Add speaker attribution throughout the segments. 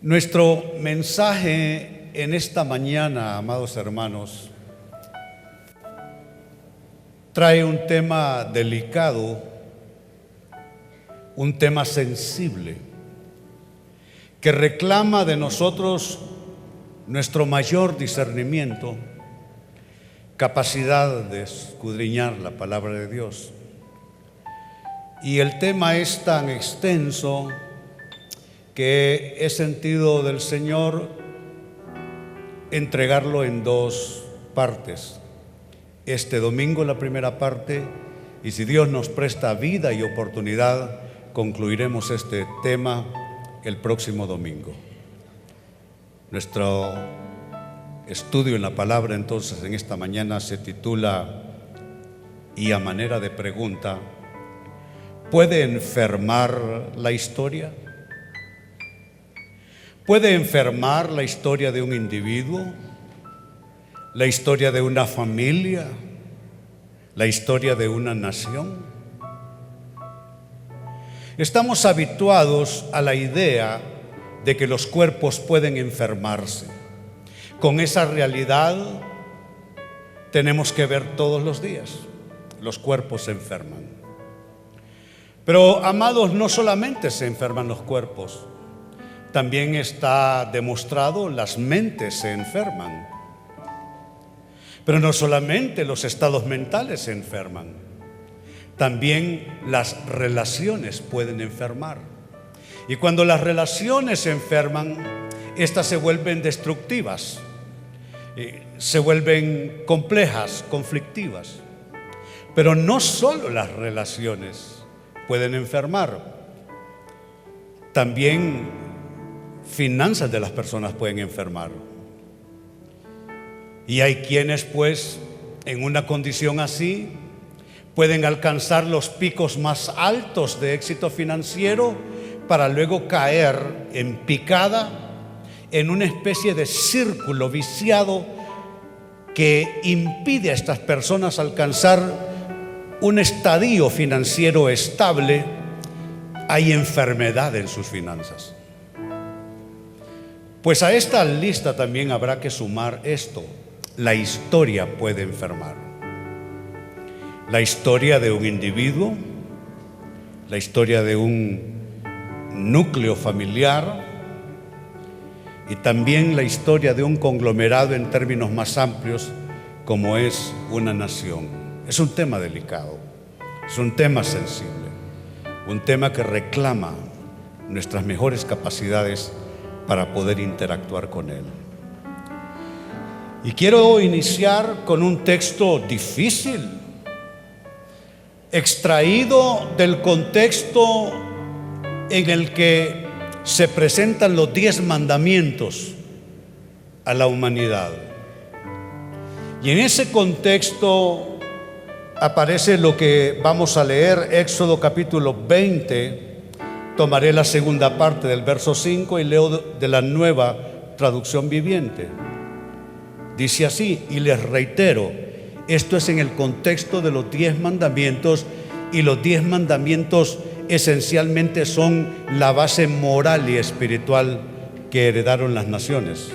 Speaker 1: Nuestro mensaje en esta mañana, amados hermanos, trae un tema delicado, un tema sensible, que reclama de nosotros nuestro mayor discernimiento, capacidad de escudriñar la palabra de Dios. Y el tema es tan extenso que he sentido del Señor entregarlo en dos partes. Este domingo la primera parte, y si Dios nos presta vida y oportunidad, concluiremos este tema el próximo domingo. Nuestro estudio en la palabra entonces en esta mañana se titula, y a manera de pregunta, ¿puede enfermar la historia? ¿Puede enfermar la historia de un individuo, la historia de una familia, la historia de una nación? Estamos habituados a la idea de que los cuerpos pueden enfermarse. Con esa realidad tenemos que ver todos los días. Los cuerpos se enferman. Pero, amados, no solamente se enferman los cuerpos. También está demostrado, las mentes se enferman. Pero no solamente los estados mentales se enferman, también las relaciones pueden enfermar. Y cuando las relaciones se enferman, estas se vuelven destructivas, se vuelven complejas, conflictivas. Pero no solo las relaciones pueden enfermar, también finanzas de las personas pueden enfermar. Y hay quienes, pues, en una condición así, pueden alcanzar los picos más altos de éxito financiero para luego caer en picada, en una especie de círculo viciado que impide a estas personas alcanzar un estadio financiero estable. Hay enfermedad en sus finanzas. Pues a esta lista también habrá que sumar esto: la historia puede enfermar. La historia de un individuo, la historia de un núcleo familiar y también la historia de un conglomerado en términos más amplios como es una nación. Es un tema delicado, es un tema sensible, un tema que reclama nuestras mejores capacidades para poder interactuar con él. Y quiero iniciar con un texto difícil, extraído del contexto en el que se presentan los 10 mandamientos a la humanidad. Y en ese contexto aparece lo que vamos a leer, Éxodo capítulo 20. Tomaré la segunda parte del verso 5 y leo de la Nueva Traducción Viviente. Dice así, y les reitero, esto es en el contexto de los 10 mandamientos, y los 10 mandamientos esencialmente son la base moral y espiritual que heredaron las naciones.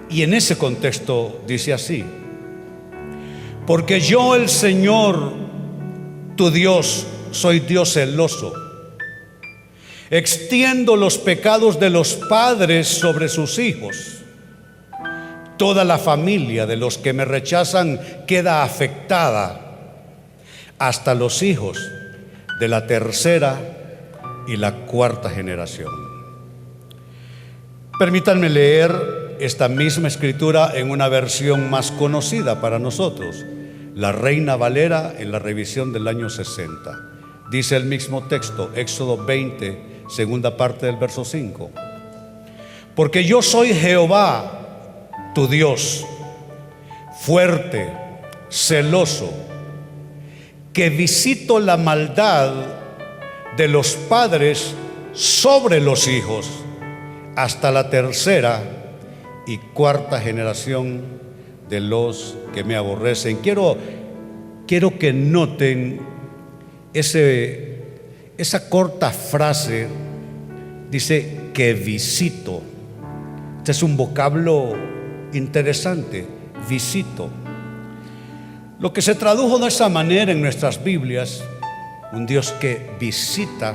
Speaker 1: Y en ese contexto dice así: porque yo, el Señor, tu Dios, soy Dios celoso. Extiendo los pecados de los padres sobre sus hijos. Toda la familia de los que me rechazan queda afectada, hasta los hijos de la tercera y la cuarta generación. Permítanme leer esta misma escritura en una versión más conocida para nosotros, la Reina Valera, en la revisión del año 60. Dice el mismo texto, Éxodo 20, segunda parte del verso 5. Porque yo soy Jehová, tu Dios, fuerte, celoso, que visito la maldad de los padres sobre los hijos hasta la tercera y cuarta generación de los que me aborrecen. Quiero que noten esa corta frase Dice que visito. Este es un vocablo interesante, visito. Lo que se tradujo de esa manera en nuestras Biblias, un Dios que visita,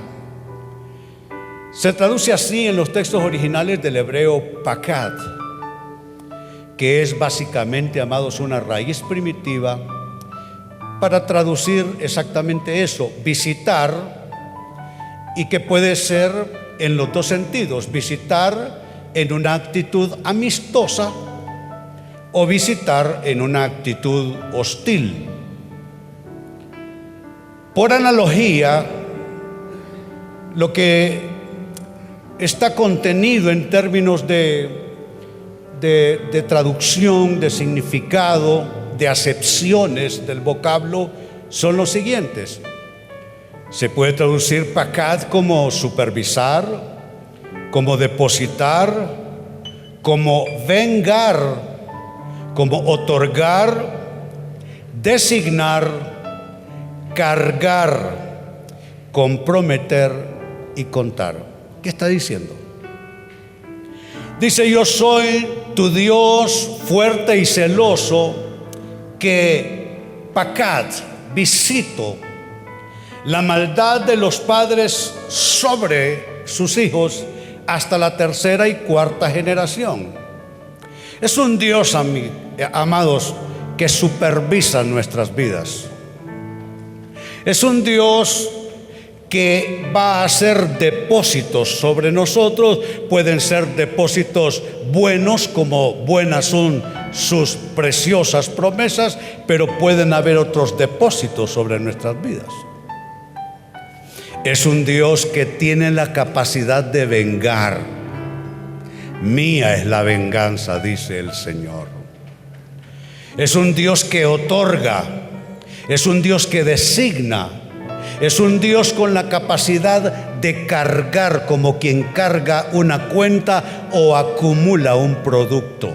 Speaker 1: se traduce así en los textos originales del hebreo pakad, que es básicamente, amados, una raíz primitiva para traducir exactamente eso, visitar, y que puede ser en los dos sentidos: visitar en una actitud amistosa o visitar en una actitud hostil. Por analogía, lo que está contenido en términos de traducción, de significado, de acepciones del vocablo son los siguientes. Se puede traducir pakad como supervisar, como depositar, como vengar, como otorgar, designar, cargar, comprometer y contar. ¿Qué está diciendo? Dice: yo soy tu Dios fuerte y celoso, que pakad, visito la maldad de los padres sobre sus hijos hasta la tercera y cuarta generación. Es un Dios, amados, que supervisa nuestras vidas. Es un Dios que va a hacer depósitos sobre nosotros. Pueden ser depósitos buenos, como buenas son sus preciosas promesas, pero pueden haber otros depósitos sobre nuestras vidas. Es un Dios que tiene la capacidad de vengar. Mía es la venganza, dice el Señor. Es un Dios que otorga. Es un Dios que designa. Es un Dios con la capacidad de cargar, como quien carga una cuenta o acumula un producto.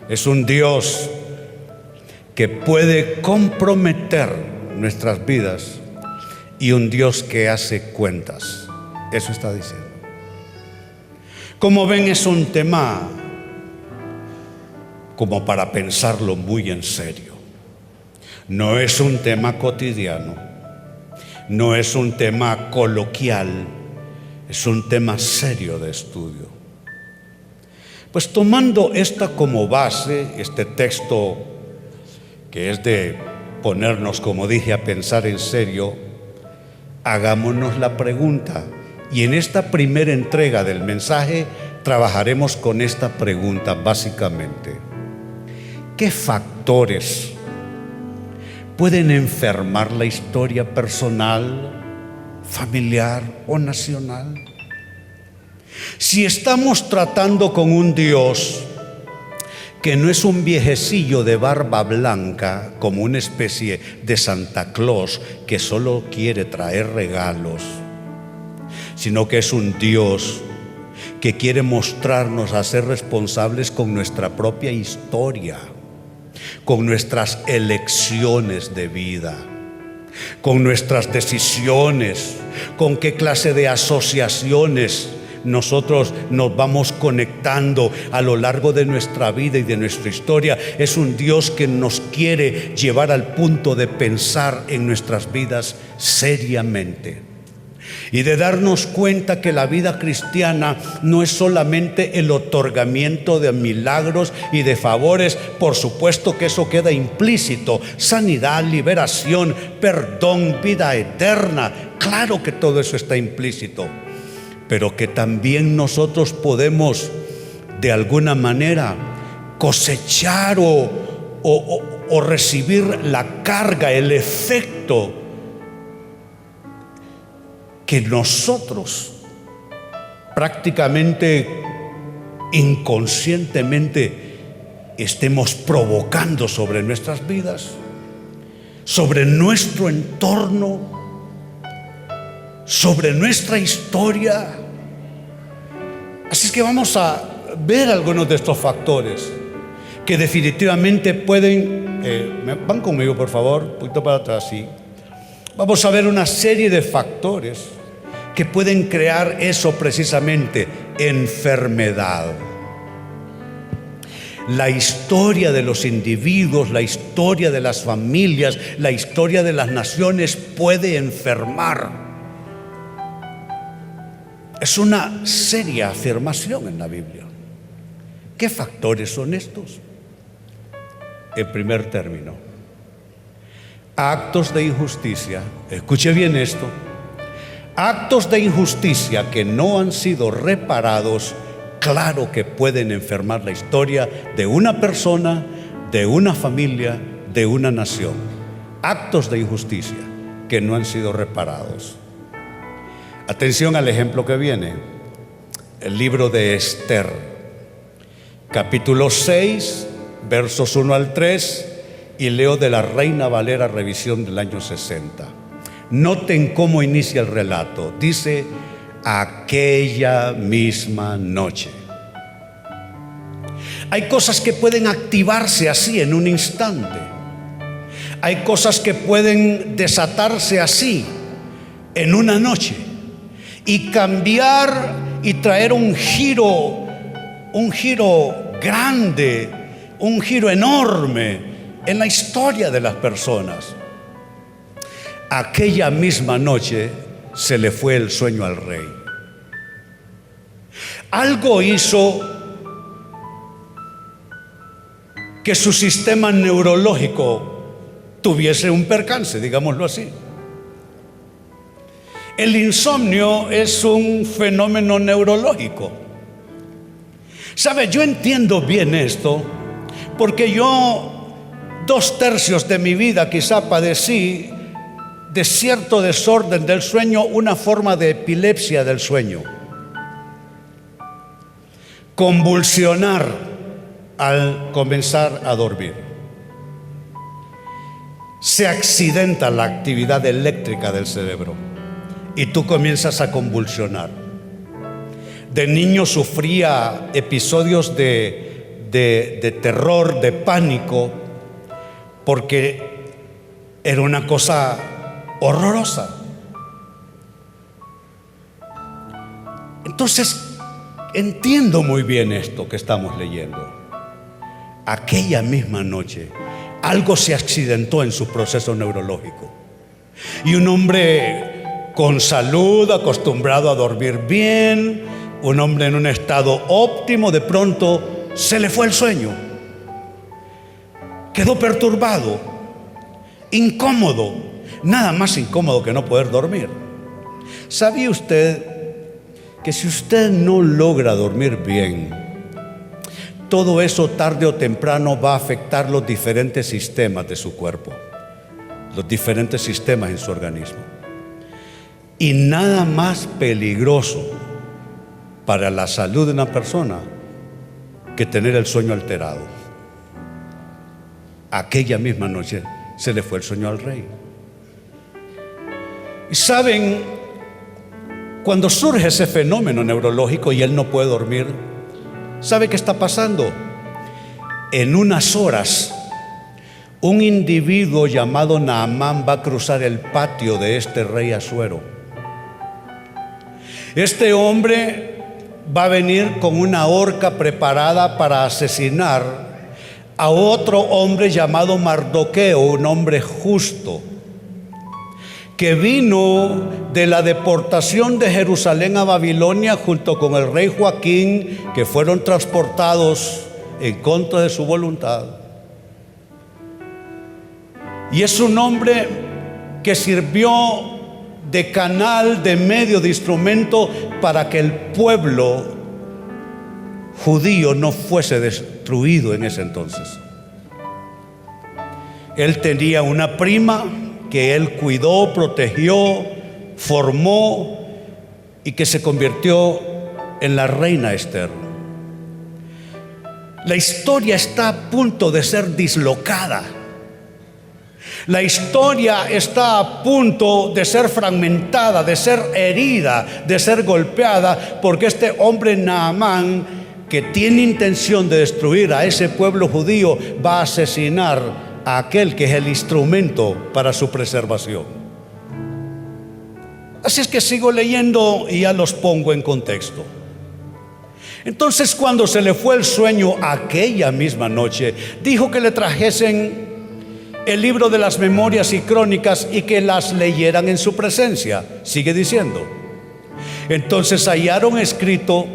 Speaker 1: Es un Dios que puede comprometer nuestras vidas y un Dios que hace cuentas. Eso está diciendo. Como ven, es un tema como para pensarlo muy en serio. No es un tema cotidiano, no es un tema coloquial, es un tema serio de estudio. Pues tomando esta como base, este texto que es de ponernos, como dije, a pensar en serio, hagámonos la pregunta. Y en esta primera entrega del mensaje trabajaremos con esta pregunta básicamente: ¿qué factores pueden enfermar la historia personal, familiar o nacional? Si estamos tratando con un Dios que no es un viejecillo de barba blanca, como una especie de Santa Claus que solo quiere traer regalos, sino que es un Dios que quiere mostrarnos a ser responsables con nuestra propia historia, con nuestras elecciones de vida, con nuestras decisiones, con qué clase de asociaciones nosotros nos vamos conectando a lo largo de nuestra vida y de nuestra historia. Es un Dios que nos quiere llevar al punto de pensar en nuestras vidas seriamente y de darnos cuenta que la vida cristiana no es solamente el otorgamiento de milagros y de favores. Por supuesto que eso queda implícito: sanidad, liberación, perdón, vida eterna. Claro que todo eso está implícito, pero que también nosotros podemos de alguna manera cosechar o recibir la carga, el efecto que nosotros prácticamente inconscientemente estemos provocando sobre nuestras vidas, sobre nuestro entorno, sobre nuestra historia. Así es que vamos a ver algunos de estos factores que definitivamente pueden, van conmigo por favor, un poquito para atrás, sí. Vamos a ver una serie de factores que pueden crear eso precisamente, enfermedad. La historia de los individuos, la historia de las familias, la historia de las naciones puede enfermar. Es una seria afirmación en la Biblia. ¿Qué factores son estos? En primer término, actos de injusticia. Escuche bien esto. Actos de injusticia que no han sido reparados, claro que pueden enfermar la historia de una persona, de una familia, de una nación. Actos de injusticia que no han sido reparados. Atención al ejemplo que viene. El libro de Esther, capítulo 6, versos 1 al 3, y leo de la Reina Valera revisión del año 60. Noten cómo inicia el relato. Dice: aquella misma noche. Hay cosas que pueden activarse así en un instante. Hay cosas que pueden desatarse así en una noche y cambiar y traer un giro grande, un giro enorme en la historia de las personas. Aquella misma noche se le fue el sueño al rey. Algo hizo que su sistema neurológico tuviese un percance, digámoslo así. El insomnio es un fenómeno neurológico. ¿Sabe? Yo entiendo bien esto porque yo 2/3 de mi vida quizá padecí de cierto desorden del sueño, una forma de epilepsia del sueño. Convulsionar al comenzar a dormir. Se accidenta la actividad eléctrica del cerebro y tú comienzas a convulsionar. De niño sufría episodios de terror, de pánico, porque era una cosa horrorosa. Entonces, entiendo muy bien esto que estamos leyendo. Aquella misma noche, algo se accidentó en su proceso neurológico. Y un hombre con salud, acostumbrado a dormir bien, un hombre en un estado óptimo, de pronto se le fue el sueño. Quedó perturbado, incómodo, nada más incómodo que no poder dormir. ¿Sabía usted que si usted no logra dormir bien, todo eso tarde o temprano va a afectar los diferentes sistemas de su cuerpo, los diferentes sistemas en su organismo? Y nada más peligroso para la salud de una persona que tener el sueño alterado. Aquella misma noche se le fue el sueño al rey. Y saben, cuando surge ese fenómeno neurológico y él no puede dormir, ¿sabe qué está pasando? En unas horas, un individuo llamado Naamán va a cruzar el patio de este rey Asuero. Este hombre va a venir con una horca preparada para asesinar a otro hombre llamado Mardoqueo, un hombre justo, que vino de la deportación de Jerusalén a Babilonia junto con el rey Joaquín, que fueron transportados en contra de su voluntad. Y es un hombre que sirvió de canal, de medio, de instrumento para que el pueblo judío no fuese destruido en ese entonces. Él tenía una prima que él cuidó, protegió, formó y que se convirtió en la reina Esther. La historia está a punto de ser dislocada. La historia está a punto de ser fragmentada, de ser herida, de ser golpeada, porque este hombre Naamán, que tiene intención de destruir a ese pueblo judío, va a asesinar a aquel que es el instrumento para su preservación. Así es que sigo leyendo y ya los pongo en contexto. Entonces, cuando se le fue el sueño aquella misma noche, dijo que le trajesen el libro de las memorias y crónicas y que las leyeran en su presencia. Sigue diciendo: entonces hallaron escrito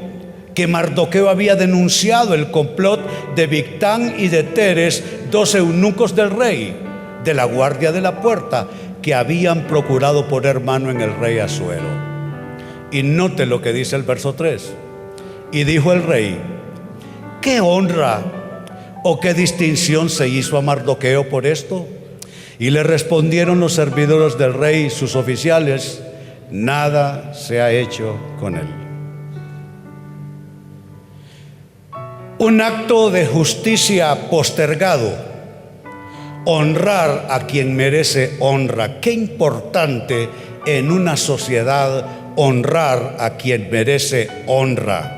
Speaker 1: que Mardoqueo había denunciado el complot de Bigtán y de Teres, 2 eunucos del rey, de la guardia de la puerta, que habían procurado poner mano en el rey Asuero. Y note lo que dice el verso 3. Y dijo el rey: ¿qué honra o qué distinción se hizo a Mardoqueo por esto? Y le respondieron los servidores del rey y sus oficiales: nada se ha hecho con él. Un acto de justicia postergado, honrar a quien merece honra. Qué importante en una sociedad honrar a quien merece honra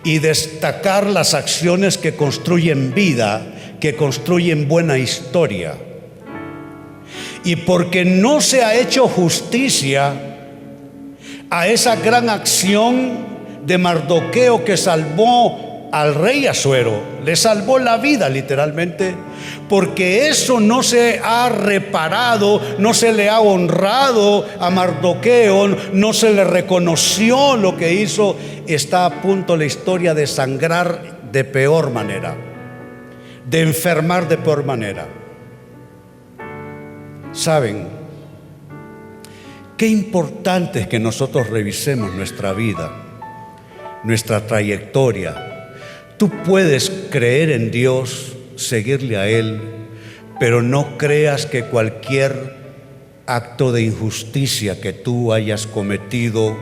Speaker 1: y destacar las acciones que construyen vida, que construyen buena historia. Y porque no se ha hecho justicia a esa gran acción de Mardoqueo que salvó al rey Asuero, le salvó la vida literalmente, porque eso no se ha reparado, no se le ha honrado a Mardoqueo, no se le reconoció lo que hizo, está a punto la historia de sangrar de peor manera, de enfermar de peor manera. ¿Saben? Qué importante es que nosotros revisemos nuestra vida, nuestra trayectoria. Tú puedes creer en Dios, seguirle a Él, pero no creas que cualquier acto de injusticia que tú hayas cometido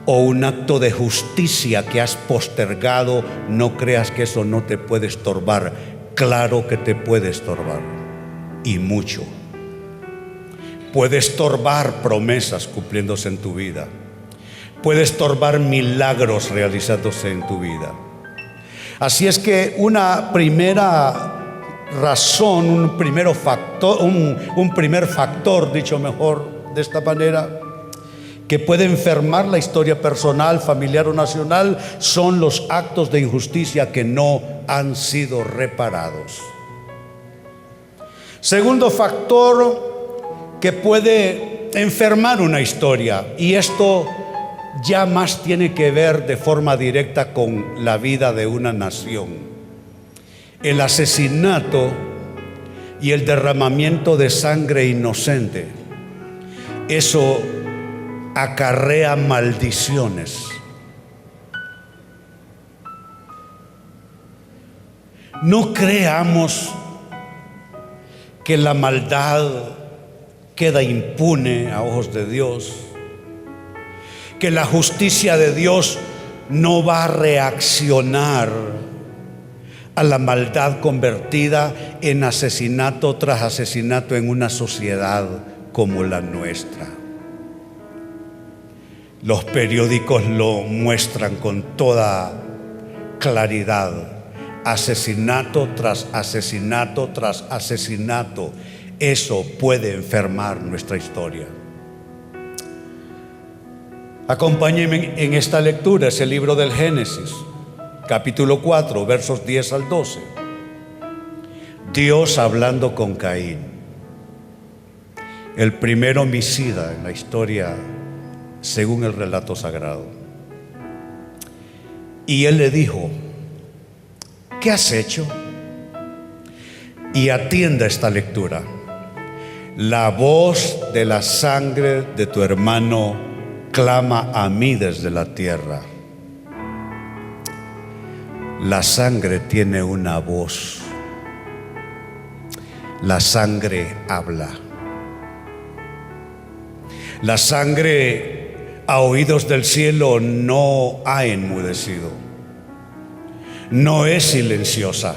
Speaker 1: o un acto de justicia que has postergado, no creas que eso no te puede estorbar. Claro que te puede estorbar, y mucho. Puede estorbar promesas cumpliéndose en tu vida. Puede estorbar milagros realizándose en tu vida. Así es que una primera razón, un primer factor, dicho mejor de esta manera, que puede enfermar la historia personal, familiar o nacional, son los actos de injusticia que no han sido reparados. Segundo factor que puede enfermar una historia, y esto ya más tiene que ver de forma directa con la vida de una nación: el asesinato y el derramamiento de sangre inocente. Eso acarrea maldiciones. No creamos que la maldad queda impune a ojos de Dios, que la justicia de Dios no va a reaccionar a la maldad convertida en asesinato tras asesinato en una sociedad como la nuestra. Los periódicos lo muestran con toda claridad: asesinato tras asesinato tras asesinato. Eso puede enfermar nuestra historia. Acompáñenme en esta lectura, es el libro del Génesis, capítulo 4, versos 10 al 12. Dios hablando con Caín, el primer homicida en la historia según el relato sagrado. Y él le dijo: ¿qué has hecho? Y atienda esta lectura: la voz de la sangre de tu hermano clama a mí desde la tierra. La sangre tiene una voz. La sangre habla. La sangre a oídos del cielo no ha enmudecido. No es silenciosa.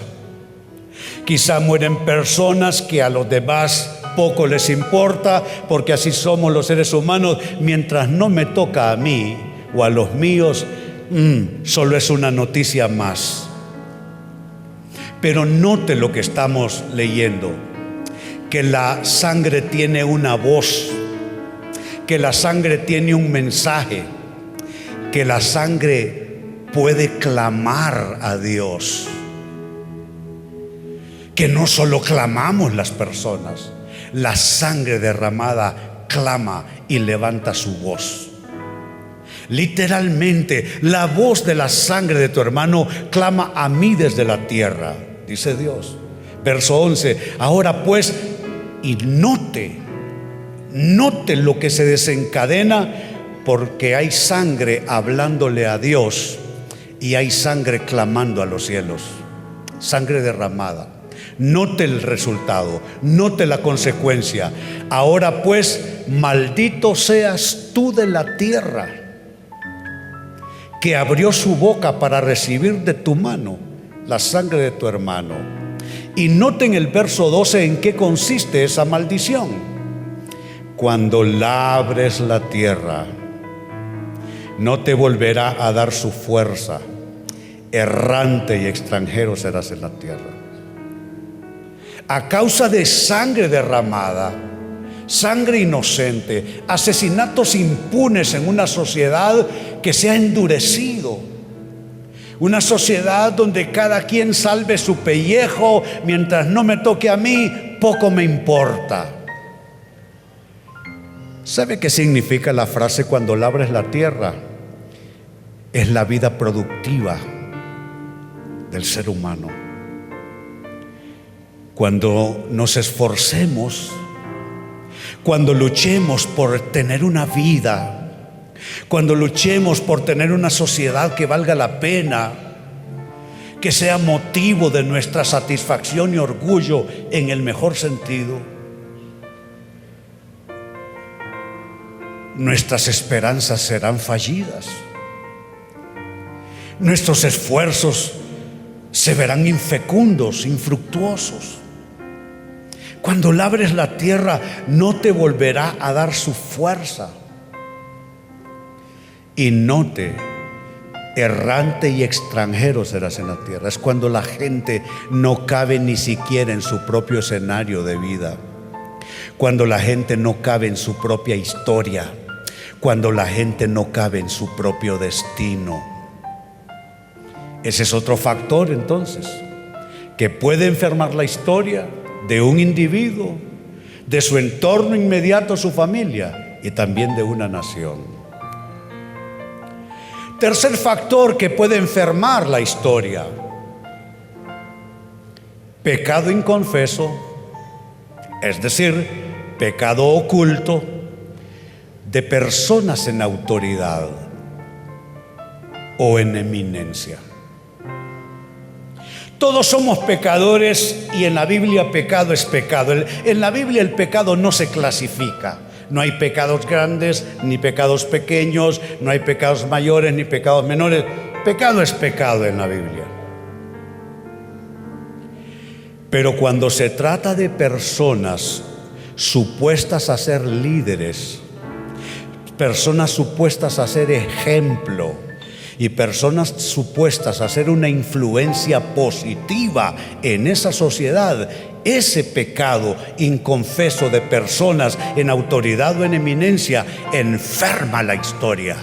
Speaker 1: Quizá mueren personas que a los demás poco les importa, porque así somos los seres humanos. Mientras no me toca a mí o a los míos, solo es una noticia más. Pero note lo que estamos leyendo, que la sangre tiene una voz, que la sangre tiene un mensaje, que la sangre puede clamar a Dios, que no solo clamamos las personas, la sangre derramada clama y levanta su voz. Literalmente, la voz de la sangre de tu hermano clama a mí desde la tierra, dice Dios. Verso 11, ahora pues, y note lo que se desencadena, porque hay sangre hablándole a Dios y hay sangre clamando a los cielos, sangre derramada. Note el resultado, note la consecuencia. Ahora pues, maldito seas tú de la tierra, que abrió su boca para recibir de tu mano la sangre de tu hermano. Y noten el verso 12 en qué consiste esa maldición. Cuando labres la tierra, no te volverá a dar su fuerza. Errante y extranjero serás en la tierra. A causa de sangre derramada, sangre inocente, asesinatos impunes en una sociedad que se ha endurecido, una sociedad donde cada quien salve su pellejo, mientras no me toque a mí, poco me importa. ¿Sabe qué significa la frase cuando labres la tierra? Es la vida productiva del ser humano. Cuando nos esforcemos, cuando luchemos por tener una vida, cuando luchemos por tener una sociedad que valga la pena, que sea motivo de nuestra satisfacción y orgullo en el mejor sentido, nuestras esperanzas serán fallidas. Nuestros esfuerzos se verán infecundos, infructuosos. Cuando labres la tierra, no te volverá a dar su fuerza. Y note, errante y extranjero serás en la tierra. Es cuando la gente no cabe ni siquiera en su propio escenario de vida, cuando la gente no cabe en su propia historia, cuando la gente no cabe en su propio destino. Ese es otro factor entonces que puede enfermar la historia de un individuo, de su entorno inmediato, su familia, y también de una nación. Tercer factor que puede enfermar la historia: pecado inconfeso, es decir, pecado oculto de personas en autoridad o en eminencia. Todos somos pecadores y en la Biblia pecado es pecado. En la Biblia el pecado no se clasifica. No hay pecados grandes ni pecados pequeños, no hay pecados mayores ni pecados menores. Pecado es pecado en la Biblia. Pero cuando se trata de personas supuestas a ser líderes, personas supuestas a ser ejemplo, y personas supuestas a ser una influencia positiva en esa sociedad, ese pecado inconfeso de personas en autoridad o en eminencia enferma la historia.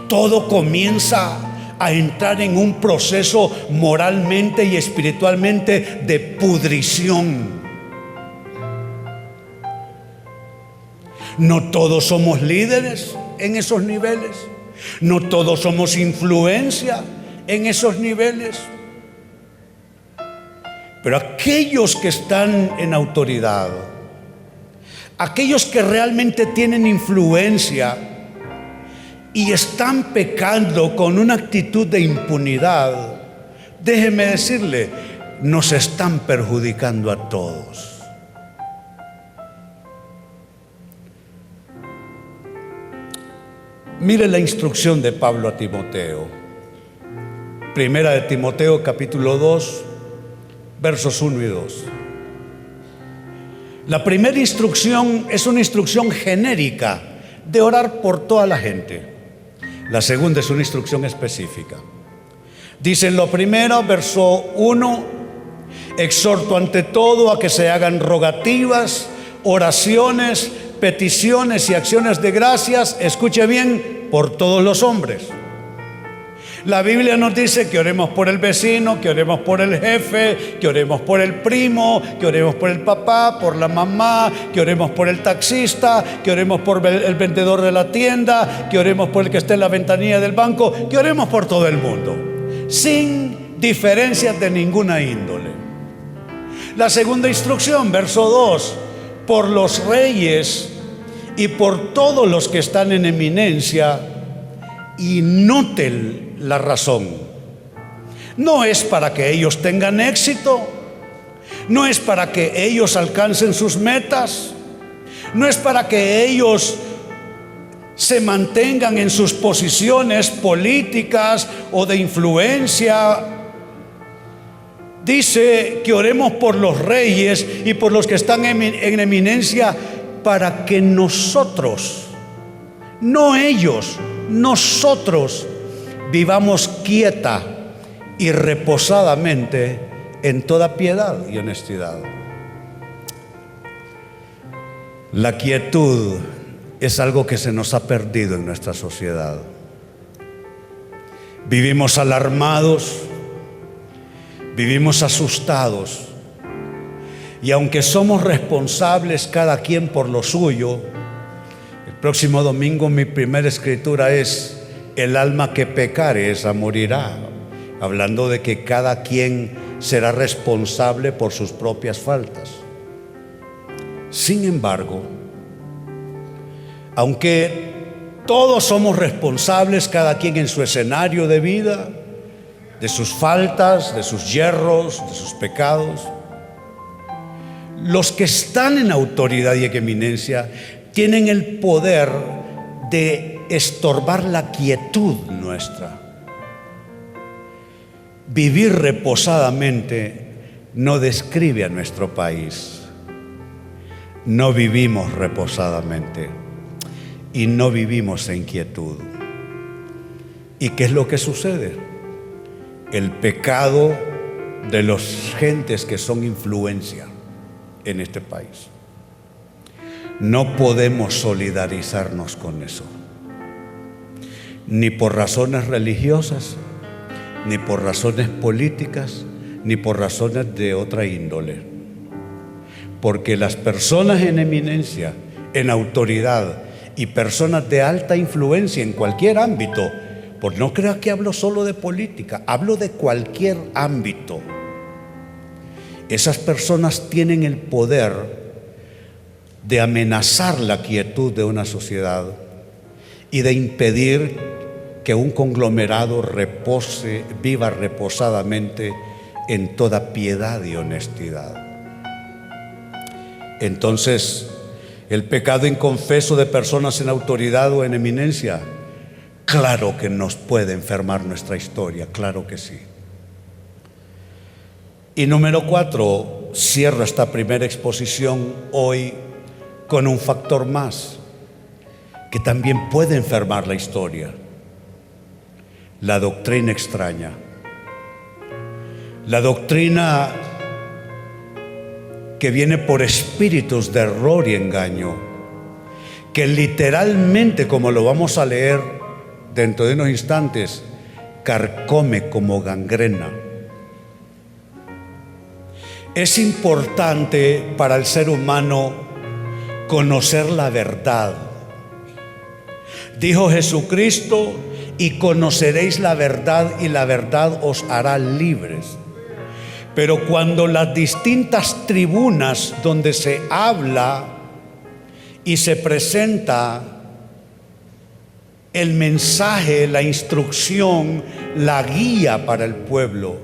Speaker 1: Todo comienza a entrar en un proceso moralmente y espiritualmente de pudrición. No todos somos líderes en esos niveles, no todos somos influencia en esos niveles, pero aquellos que están en autoridad, aquellos que realmente tienen influencia y están pecando con una actitud de impunidad, déjeme decirle, nos están perjudicando a todos. Mire la instrucción de Pablo a Timoteo. Primera de Timoteo, capítulo 2, versos 1 y 2. La primera instrucción es una instrucción genérica de orar por toda la gente. La segunda es una instrucción específica. Dice en lo primero, verso 1: exhorto ante todo a que se hagan rogativas, oraciones, peticiones y acciones de gracias, escuche bien, por todos los hombres. La Biblia nos dice que oremos por el vecino, que oremos por el jefe, que oremos por el primo, que oremos por el papá, por la mamá, que oremos por el taxista, que oremos por el vendedor de la tienda, que oremos por el que esté en la ventanilla del banco, que oremos por todo el mundo, sin diferencias de ninguna índole. La segunda instrucción, verso 2, por los reyes y por todos los que están en eminencia, y noten la razón. No es para que ellos tengan éxito, no es para que ellos alcancen sus metas, no es para que ellos se mantengan en sus posiciones políticas o de influencia. Dice que oremos por los reyes y por los que están en eminencia, para que nosotros, no ellos, nosotros vivamos quieta y reposadamente en toda piedad y honestidad. La quietud es algo que se nos ha perdido en nuestra sociedad. Vivimos alarmados, vivimos asustados, y aunque somos responsables cada quien por lo suyo, el próximo domingo mi primera escritura es: el alma que pecare esa morirá, hablando de que cada quien será responsable por sus propias faltas. Sin embargo, aunque todos somos responsables, cada quien en su escenario de vida, de sus faltas, de sus yerros, de sus pecados, los que están en autoridad y en eminencia tienen el poder de estorbar la quietud nuestra. Vivir reposadamente no describe a nuestro país. No vivimos reposadamente y no vivimos en quietud. ¿Y qué es lo que sucede? El pecado de las gentes que son influencia en este país. No podemos solidarizarnos con eso, ni por razones religiosas, ni por razones políticas, ni por razones de otra índole. Porque las personas en eminencia, en autoridad, y personas de alta influencia en cualquier ámbito, pues no crea que hablo solo de política, hablo de cualquier ámbito. Esas personas tienen el poder de amenazar la quietud de una sociedad y de impedir que un conglomerado viva reposadamente en toda piedad y honestidad. Entonces, el pecado inconfeso de personas en autoridad o en eminencia, claro que nos puede enfermar nuestra historia, claro que sí. Y número 4, cierro esta primera exposición hoy con un factor más que también puede enfermar la historia: la doctrina extraña. La doctrina que viene por espíritus de error y engaño, que literalmente, como lo vamos a leer dentro de unos instantes, carcome como gangrena. Es importante para el ser humano conocer la verdad. Dijo Jesucristo: y conoceréis la verdad, y la verdad os hará libres. Pero cuando las distintas tribunas donde se habla y se presenta el mensaje, la instrucción, la guía para el pueblo,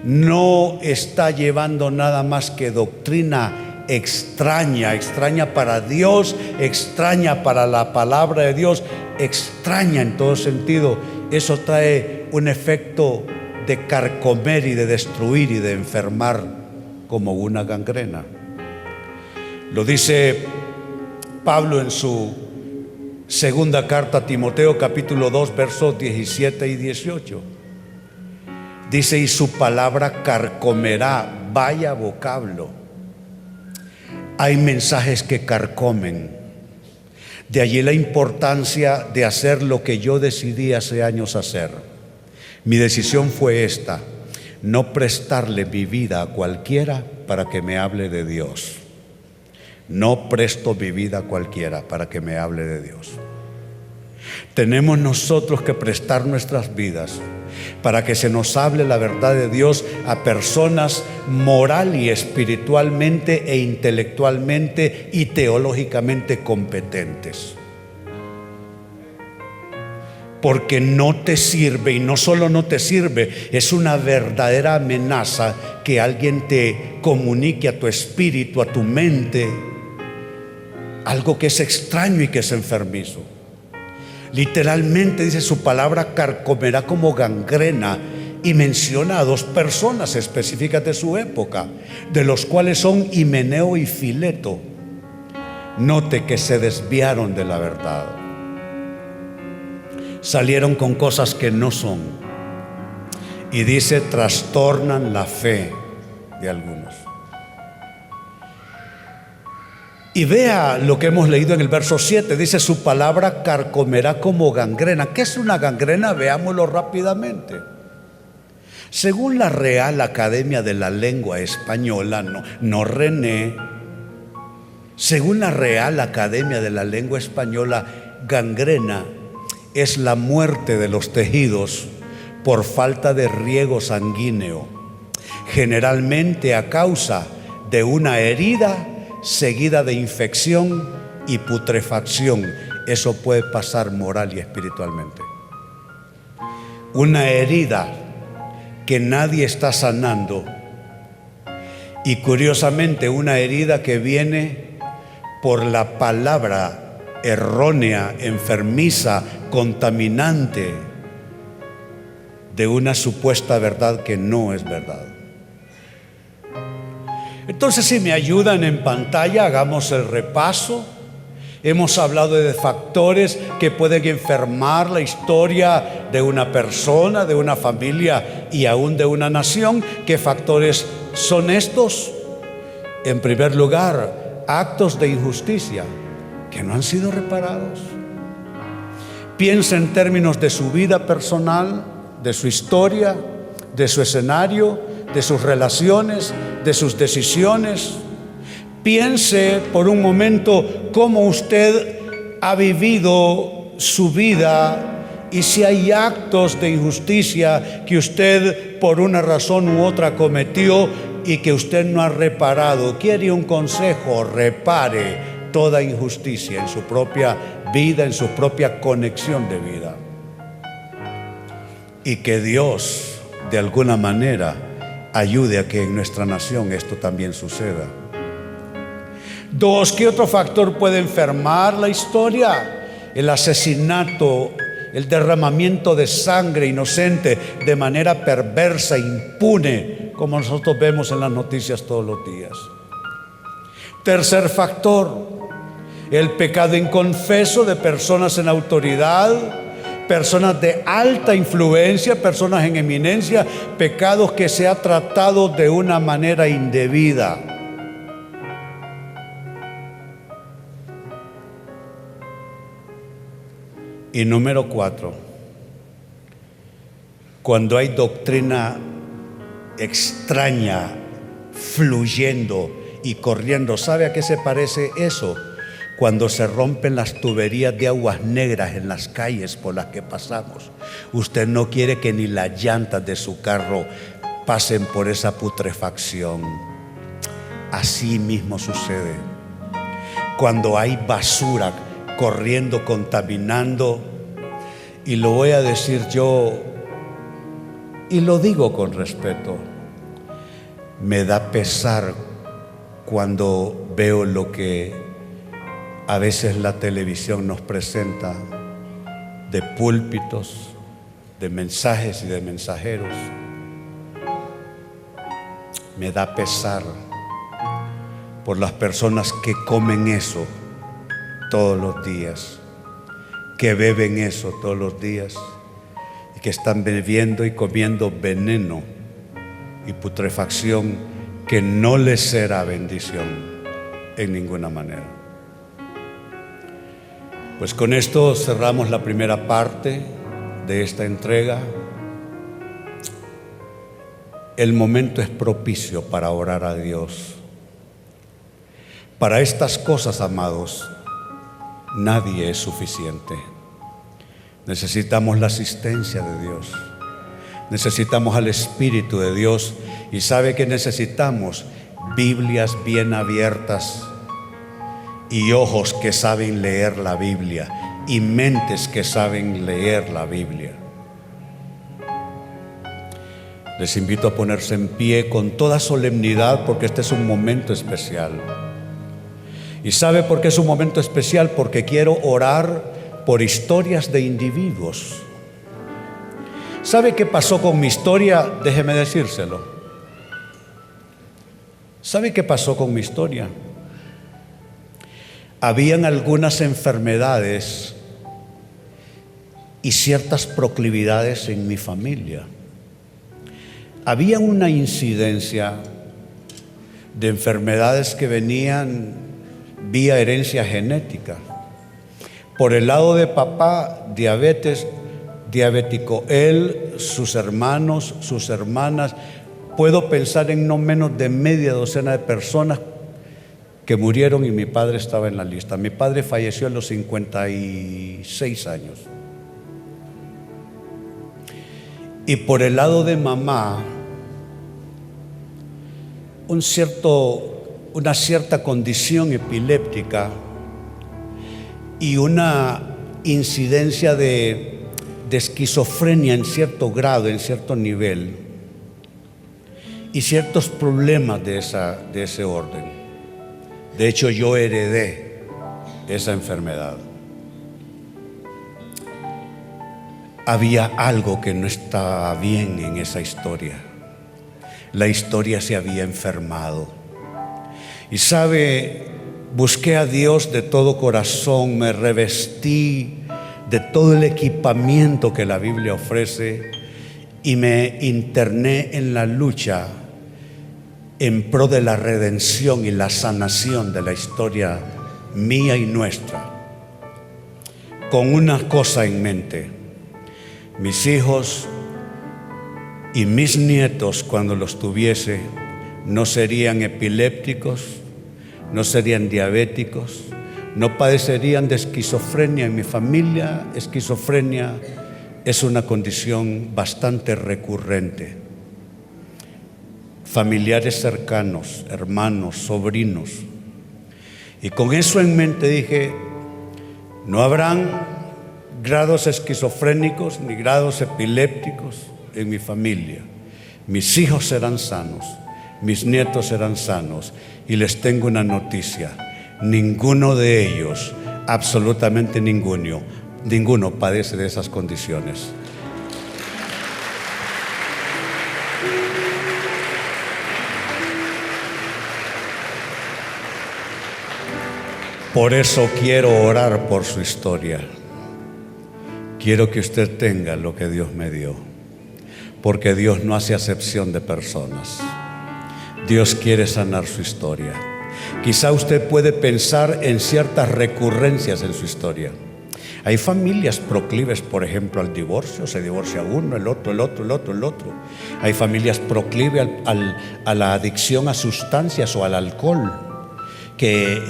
Speaker 1: no está llevando nada más que doctrina extraña, extraña para Dios, extraña para la palabra de Dios, extraña en todo sentido, eso trae un efecto de carcomer y de destruir y de enfermar como una gangrena. Lo dice Pablo en su segunda carta a Timoteo, capítulo 2, versos 17 y 18. Dice: y su palabra carcomerá. Vaya vocablo. Hay mensajes que carcomen, De allí la importancia de hacer lo que yo decidí hace años hacer. Mi decisión fue esta: no prestarle mi vida a cualquiera para que me hable de Dios. No presto mi vida a cualquiera para que me hable de Dios. Tenemos nosotros que prestar nuestras vidas para que se nos hable la verdad de Dios a personas moral y espiritualmente e intelectualmente y teológicamente competentes. Porque no te sirve, y no solo no te sirve, es una verdadera amenaza que alguien te comunique a tu espíritu, a tu mente, algo que es extraño y que es enfermizo. Literalmente dice: su palabra carcomerá como gangrena, y menciona a dos personas específicas de su época, de los cuales son Himeneo y Fileto. Note que se desviaron de la verdad, salieron con cosas que no son, y dice: trastornan la fe de algunos. Y vea lo que hemos leído en el verso 7, dice: su palabra carcomerá como gangrena. ¿Qué es una gangrena? Veámoslo rápidamente. Según la Real Academia de la Lengua Española, no René, según la Real Academia de la Lengua Española, gangrena es la muerte de los tejidos por falta de riego sanguíneo, generalmente a causa de una herida seguida de infección y putrefacción. Eso puede pasar moral y espiritualmente. Una herida que nadie está sanando, y curiosamente una herida que viene por la palabra errónea, enfermiza, contaminante de una supuesta verdad que no es verdad. Entonces, si me ayudan en pantalla, hagamos el repaso. Hemos hablado de factores que pueden enfermar la historia de una persona, de una familia y aún de una nación. ¿Qué factores son estos? En primer lugar, actos de injusticia que no han sido reparados. Piensa en términos de su vida personal, de su historia, de su escenario, de sus relaciones, de sus decisiones. Piense por un momento cómo usted ha vivido su vida y si hay actos de injusticia que usted por una razón u otra cometió y que usted no ha reparado. ¿Quiere un consejo? Repare toda injusticia en su propia vida, en su propia conexión de vida. Y que Dios, de alguna manera, ayude a que en nuestra nación esto también suceda. Dos, ¿qué otro factor puede enfermar la historia? El asesinato, el derramamiento de sangre inocente de manera perversa, impune, como nosotros vemos en las noticias todos los días. Tercer factor, el pecado inconfeso de personas en autoridad, personas de alta influencia, personas en eminencia, pecados que se ha tratado de una manera indebida. Y número 4, cuando hay doctrina extraña fluyendo y corriendo. ¿Sabe a qué se parece eso? Cuando se rompen las tuberías de aguas negras en las calles por las que pasamos. Usted no quiere que ni las llantas de su carro pasen por esa putrefacción. Así mismo sucede cuando hay basura corriendo, contaminando. Y lo voy a decir yo, y lo digo con respeto, me da pesar cuando veo lo que a veces la televisión nos presenta de púlpitos, de mensajes y de mensajeros. Me da pesar por las personas que comen eso todos los días, que beben eso todos los días y que están bebiendo y comiendo veneno y putrefacción que no les será bendición en ninguna manera. Pues con esto cerramos la primera parte de esta entrega. El momento es propicio para orar a Dios. Para estas cosas, amados, nadie es suficiente. Necesitamos la asistencia de Dios. Necesitamos al Espíritu de Dios. Y sabe que necesitamos Biblias bien abiertas y ojos que saben leer la Biblia y mentes que saben leer la Biblia. Les invito a ponerse en pie con toda solemnidad, porque este es un momento especial. ¿Y sabe por qué es un momento especial? Porque quiero orar por historias de individuos. ¿Sabe qué pasó con mi historia? Déjeme decírselo. ¿Sabe qué pasó con mi historia? Habían algunas enfermedades y ciertas proclividades en mi familia. Había una incidencia de enfermedades que venían vía herencia genética. Por el lado de papá, diabético. Él, sus hermanos, sus hermanas. Puedo pensar en no menos de media docena de personas que murieron y mi padre estaba en la lista. Mi padre falleció a los 56 años. Y por el lado de mamá, una cierta condición epiléptica y una incidencia de esquizofrenia en cierto grado, en cierto nivel, y ciertos problemas de ese orden. De hecho, yo heredé esa enfermedad. Había algo que no estaba bien en esa historia. La historia se había enfermado. Y sabe, busqué a Dios de todo corazón, me revestí de todo el equipamiento que la Biblia ofrece y me interné en la lucha en pro de la redención y la sanación de la historia mía y nuestra, con una cosa en mente: mis hijos y mis nietos, cuando los tuviese, no serían epilépticos, no serían diabéticos, no padecerían de esquizofrenia. En mi familia, esquizofrenia es una condición bastante recurrente. Familiares cercanos, hermanos, sobrinos. Y con eso en mente dije: no habrán grados esquizofrénicos ni grados epilépticos en mi familia. Mis hijos serán sanos, mis nietos serán sanos. Y les tengo una noticia: ninguno de ellos, absolutamente ninguno padece de esas condiciones. Por eso quiero orar por su historia. Quiero que usted tenga lo que Dios me dio, porque Dios no hace acepción de personas. Dios quiere sanar su historia. Quizá usted puede pensar en ciertas recurrencias en su historia. Hay familias proclives, por ejemplo, al divorcio. Se divorcia uno, el otro. Hay familias proclives a la adicción a sustancias o al alcohol, que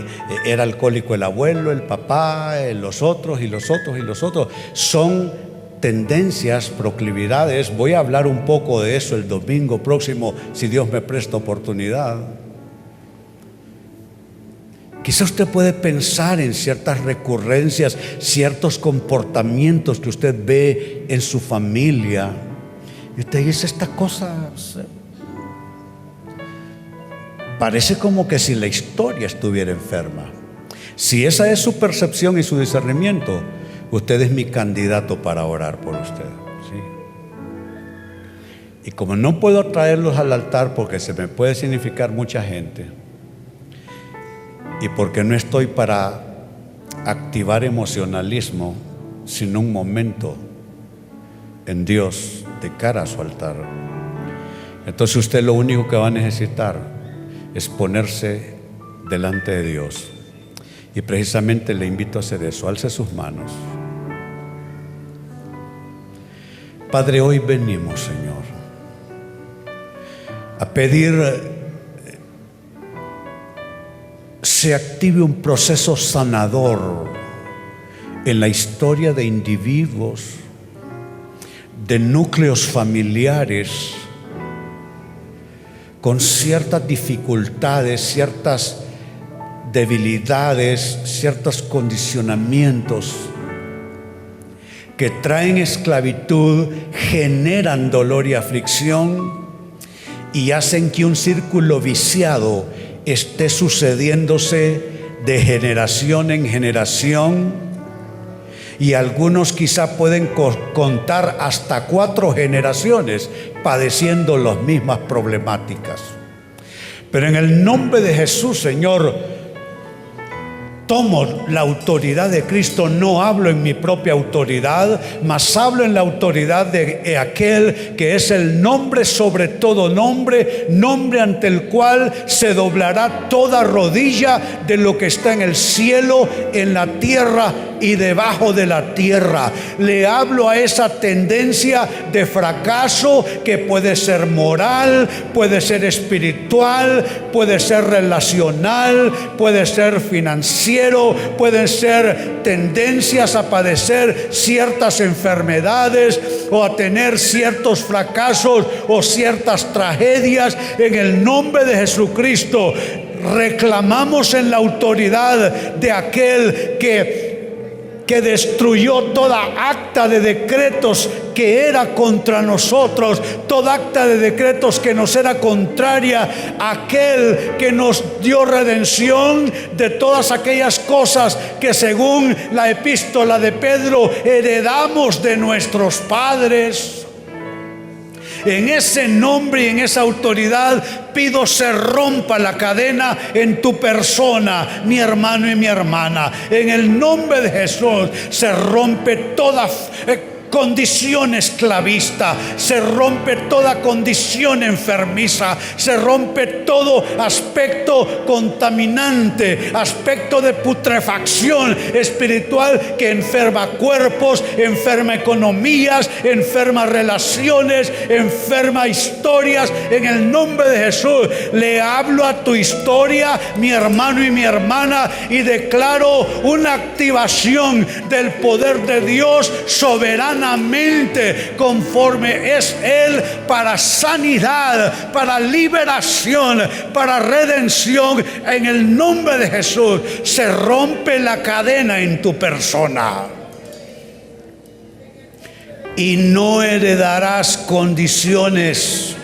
Speaker 1: era alcohólico el abuelo, el papá, los otros. Son tendencias, proclividades. Voy a hablar un poco de eso el domingo próximo, si Dios me presta oportunidad. Quizá usted puede pensar en ciertas recurrencias, ciertos comportamientos que usted ve en su familia, y usted dice: esta cosa parece como que si la historia estuviera enferma. Si esa es su percepción y su discernimiento, usted es mi candidato para orar por usted, ¿sí? Y como no puedo traerlos al altar porque se me puede significar mucha gente, y porque no estoy para activar emocionalismo, sino un momento en Dios de cara a su altar, entonces usted lo único que va a necesitar es ponerse delante de Dios Y precisamente le invito a hacer eso. Alce sus manos. Padre, hoy venimos, Señor, a pedir se active un proceso sanador en la historia de individuos, de núcleos familiares con ciertas dificultades, ciertas debilidades, ciertos condicionamientos que traen esclavitud, generan dolor y aflicción y hacen que un círculo viciado esté sucediéndose de generación en generación, y algunos quizá pueden contar hasta 4 generaciones padeciendo las mismas problemáticas. Pero en el nombre de Jesús, Señor, tomo la autoridad de Cristo. No hablo en mi propia autoridad, mas hablo en la autoridad de aquel que es el nombre sobre todo nombre, nombre ante el cual se doblará toda rodilla de lo que está en el cielo, en la tierra y debajo de la tierra. Le hablo a esa tendencia de fracaso que puede ser moral, puede ser espiritual, puede ser relacional, puede ser financiero, pueden ser tendencias a padecer ciertas enfermedades o a tener ciertos fracasos o ciertas tragedias. En el nombre de Jesucristo reclamamos en la autoridad de aquel que destruyó toda acta de decretos que era contra nosotros, toda acta de decretos que nos era contraria, aquel que nos dio redención de todas aquellas cosas que según la epístola de Pedro heredamos de nuestros padres. En ese nombre y en esa autoridad pido se rompa la cadena en tu persona, mi hermano y mi hermana. En el nombre de Jesús se rompe toda condición esclavista, se rompe toda condición enfermiza, se rompe todo aspecto contaminante, aspecto de putrefacción espiritual que enferma cuerpos, enferma economías, enferma relaciones, enferma historias. En el nombre de Jesús le hablo a tu historia, mi hermano y mi hermana, y declaro una activación del poder de Dios soberana, conforme es Él, para sanidad, para liberación, para redención. En el nombre de Jesús se rompe la cadena en tu persona y no heredarás condiciones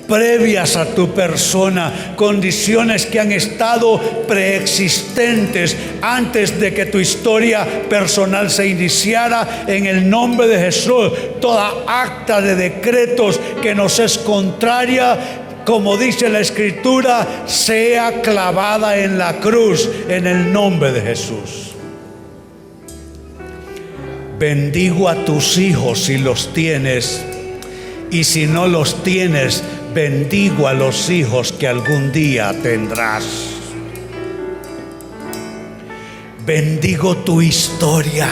Speaker 1: previas a tu persona, condiciones que han estado preexistentes antes de que tu historia personal se iniciara. En el nombre de Jesús, toda acta de decretos que nos es contraria, como dice la Escritura, sea clavada en la cruz, en el nombre de Jesús. Bendigo a tus hijos si los tienes, y si no los tienes, bendigo a los hijos que algún día tendrás. Bendigo tu historia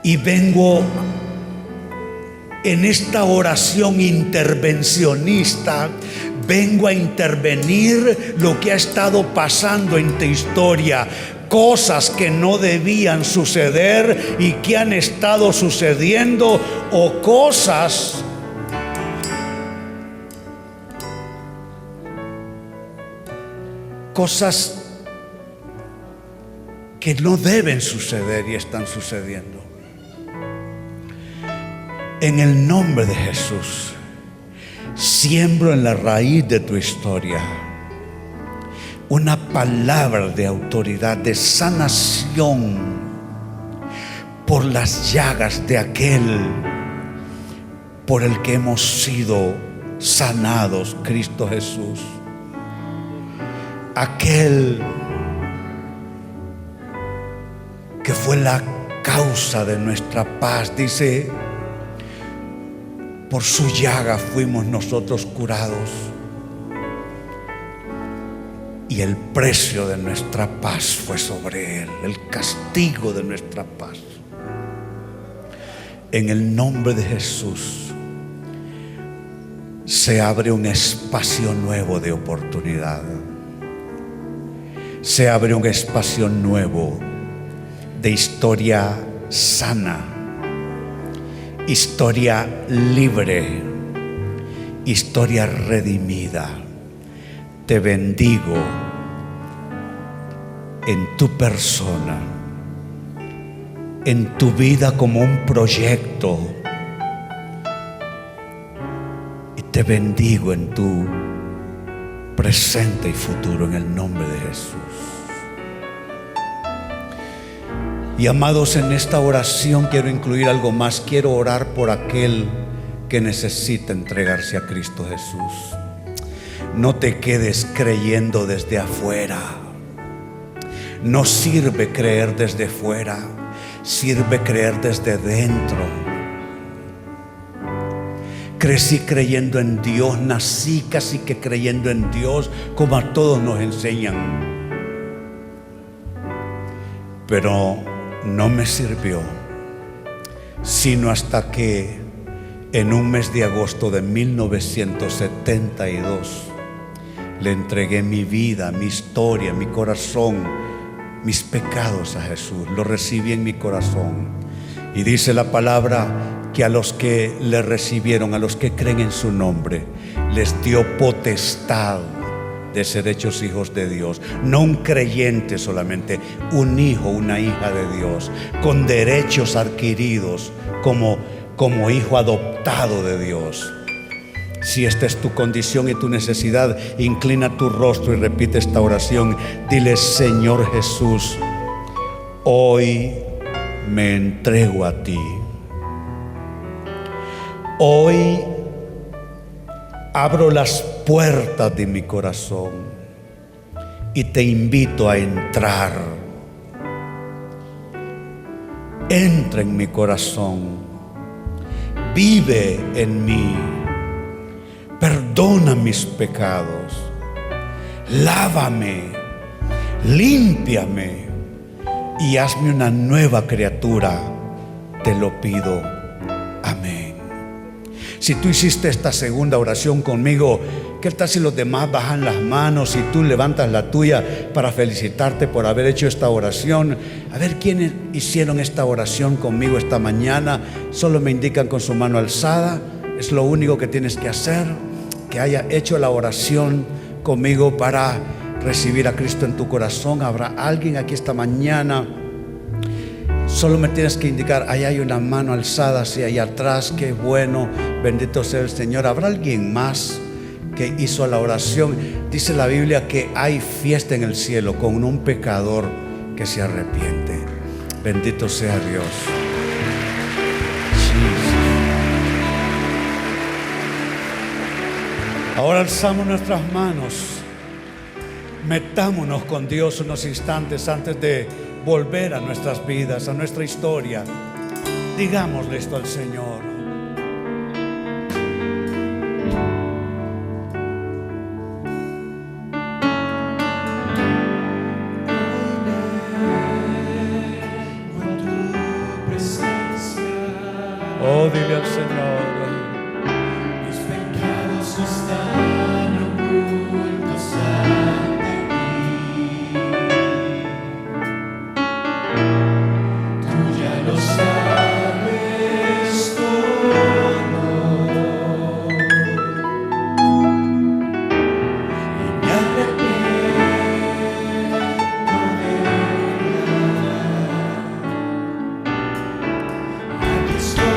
Speaker 1: y vengo en esta oración intervencionista. Vengo a intervenir lo que ha estado pasando en tu historia. Cosas que no debían suceder y que han estado sucediendo, o cosas que no deben suceder y están sucediendo. En el nombre de Jesús, siembro en la raíz de tu historia una palabra de autoridad, de sanación por las llagas de aquel por el que hemos sido sanados, Cristo Jesús. Aquel que fue la causa de nuestra paz. Dice, por su llaga fuimos nosotros curados. y el precio de nuestra paz fue sobre Él, el castigo de nuestra paz. En el nombre de Jesús se abre un espacio nuevo de oportunidad. Se abre un espacio nuevo de historia sana, historia libre, historia redimida. Te bendigo en tu persona, en tu vida como un proyecto, y te bendigo en tu presente y futuro en el nombre de Jesús. Y amados, en esta oración quiero incluir algo más. Quiero orar por aquel que necesita entregarse a Cristo Jesús. No te quedes creyendo desde afuera. No sirve creer desde fuera, sirve creer desde dentro. Crecí creyendo en Dios, nací casi que creyendo en Dios, como a todos nos enseñan. Pero no me sirvió, sino hasta que en un mes de agosto de 1972 le entregué mi vida, mi historia, mi corazón, mis pecados a Jesús. Lo recibí en mi corazón. Y dice la palabra que a los que le recibieron, a los que creen en su nombre, les dio potestad de ser hechos hijos de Dios. No un creyente solamente, un hijo, una hija de Dios, con derechos adquiridos como hijo adoptado de Dios. Si esta es tu condición y tu necesidad, inclina tu rostro y repite esta oración. Dile: Señor Jesús, hoy me entrego a ti. Hoy abro las puertas de mi corazón y te invito a entrar. Entra en mi corazón, vive en mí, perdona mis pecados, lávame, límpiame y hazme una nueva criatura. Te lo pido. Amén. Si tú hiciste esta segunda oración conmigo, ¿qué tal si los demás bajan las manos y tú levantas la tuya para felicitarte por haber hecho esta oración? A ver quiénes hicieron esta oración conmigo esta mañana. Solo me indican con su mano alzada. Es lo único que tienes que hacer, que haya hecho la oración conmigo para recibir a Cristo en tu corazón. Habrá alguien aquí esta mañana. Solo me tienes que indicar. Ahí hay una mano alzada, sí, ahí atrás. Qué bueno, bendito sea el Señor. ¿Habrá alguien más que hizo la oración? Dice la Biblia que hay fiesta en el cielo con un pecador que se arrepiente. Bendito sea Dios. Ahora alzamos nuestras manos. Metámonos con Dios unos instantes antes de volver a nuestras vidas, a nuestra historia. Digámosle esto al Señor. Oh, dile al Señor:
Speaker 2: mis pecados están ocultos ante ti. Tú ya lo sabes todo. Y me arrepiento de verdad. Aquí estoy.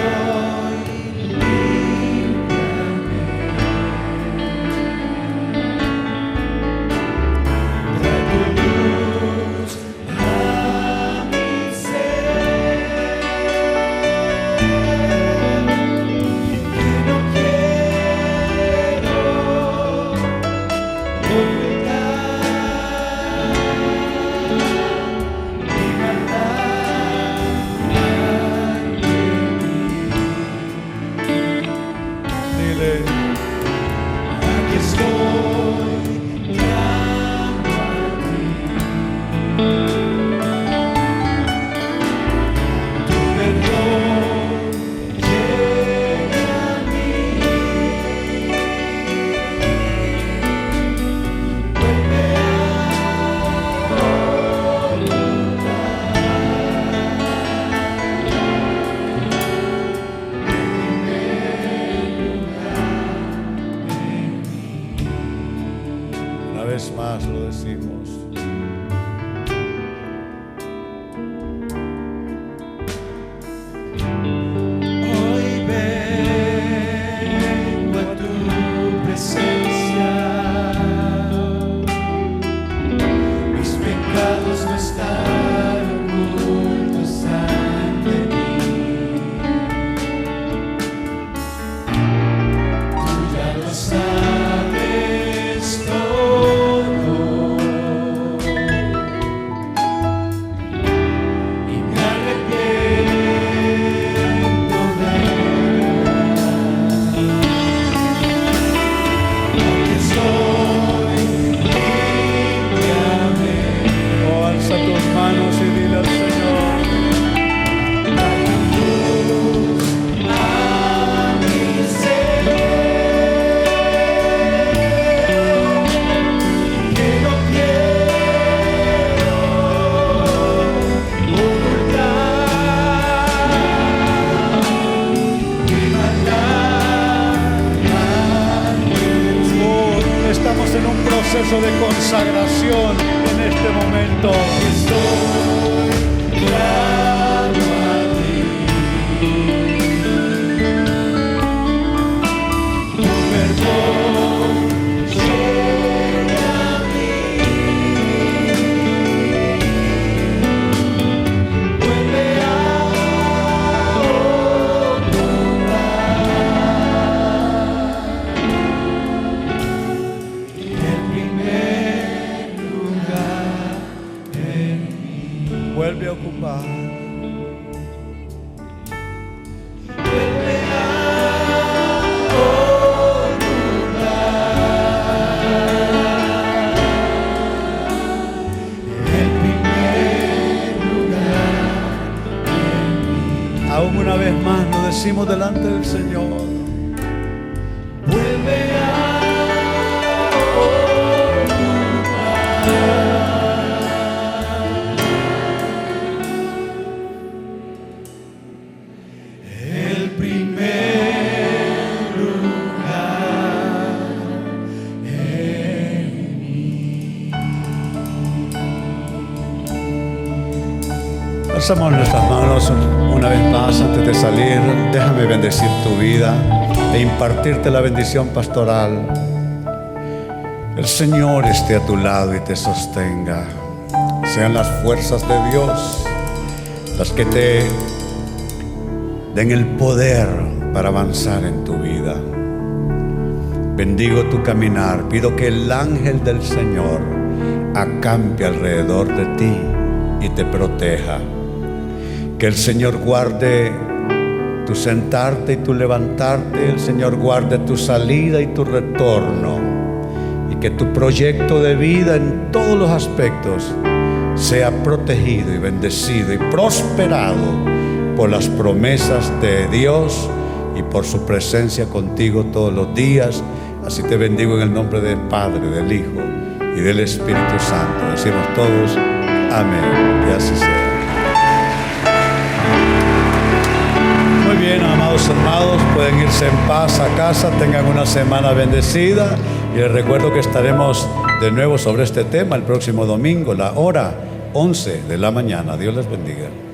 Speaker 1: proceso de consagración en este momento.
Speaker 2: Estoy claro a ti. Tu perdón llega a mí. Vuelve a
Speaker 1: Vuelve a ocupar.
Speaker 2: Vuelve a ocupar el primer lugar.
Speaker 1: Aún una vez más lo decimos delante del Señor.
Speaker 2: Vuelve a el primer lugar en mí.
Speaker 1: Alzamos nuestras manos una vez más antes de salir. Déjame bendecir tu vida e impartirte la bendición pastoral. El Señor esté a tu lado y te sostenga. Sean las fuerzas de Dios las que te den el poder para avanzar en tu vida. Bendigo tu caminar. Pido que el ángel del Señor acampe alrededor de ti y te proteja. Que el Señor guarde tu sentarte y tu levantarte. El Señor guarde tu salida y tu retorno. Y que tu proyecto de vida en todos los aspectos sea protegido y bendecido y prosperado por las promesas de Dios y por su presencia contigo todos los días. Así te bendigo en el nombre del Padre, del Hijo y del Espíritu Santo. Decimos todos amén, y así sea. Muy bien, amados hermanos, pueden irse en paz a casa. Tengan una semana bendecida y les recuerdo que estaremos de nuevo sobre este tema el próximo domingo, la hora 11 de la mañana. Dios les bendiga.